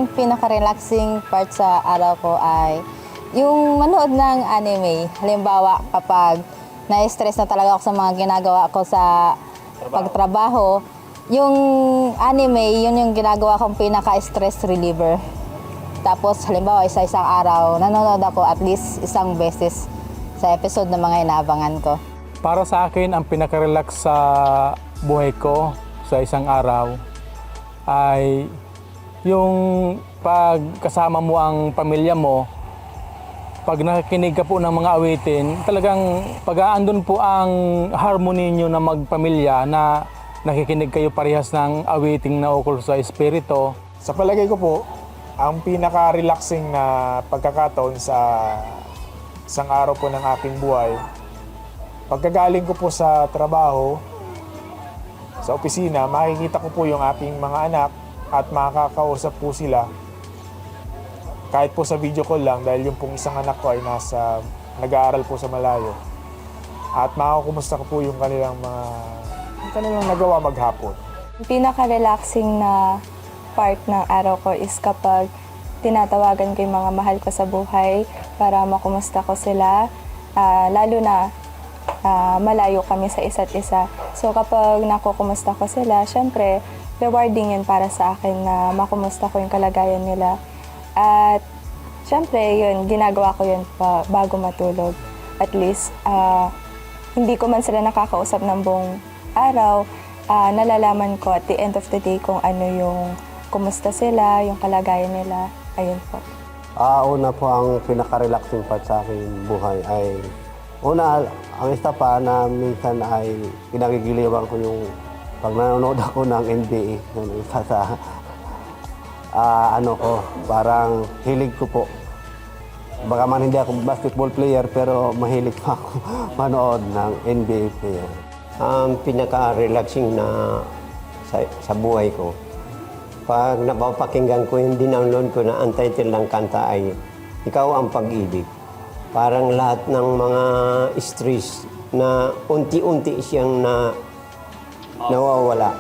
aking pinaka-relaxing part sa araw ko ay yung manood ng anime. Halimbawa, kapag na-stress na talaga ako sa mga ginagawa ko sa pagtrabaho, yung anime, yun yung ginagawa kong pinaka-stress reliever. Tapos, halimbawa, isa-isang araw, nanonood ako at least isang beses sa episode ng mga inaabangan ko. Para sa akin, ang pinaka-relax sa buhay ko sa isang araw ay yung pagkasama mo ang pamilya mo, pag nakikinig ka po ng mga awitin, talagang pag-aandun po ang harmony nyo na magpamilya na nakikinig kayo parehas ng awiting na ukol sa espiritu. Sa palagay ko po, ang pinaka-relaxing na pagkakataon sa isang araw po ng aking buhay, pagkagaling ko po sa trabaho, sa opisina, makikita ko po yung aking mga anak at makakausap po sila. Kahit po sa video call lang dahil yung pong isang anak ko ay nag-aaral po sa malayo. At makakumusta ko po yung kanilang nagawa maghapon. Yung pinaka-relaxing na part ng araw ko is kapag tinatawagan ko yung mga mahal ko sa buhay para makumusta ko sila, lalo na malayo kami sa isa't isa. So kapag nakukumusta ko sila, syempre, rewarding yun para sa akin na makumusta ko yung kalagayan nila. At syempre, yun, ginagawa ko yun bago matulog. At least, hindi ko man sila nakakausap ng buong araw, nalalaman ko at the end of the day kung ano yung kumusta sila, yung kalagayan nila. Ayun po. Una po ang pinaka-relaxing part sa aking buhay ay ang isa pa na minsan ay kinagigiliwan ko yung pag nanonood ako ng NBA, yung isa sa parang hilig ko po. Baka man hindi ako basketball player pero mahilig pa ako manood ng NBA player. Ang pinaka-relaxing na sa buhay ko, pag napapakinggan ko yung dinownload ko na ang title ng kanta ay Ikaw ang Pag-ibig. Parang lahat ng mga stress na unti-unti siyang nawawala.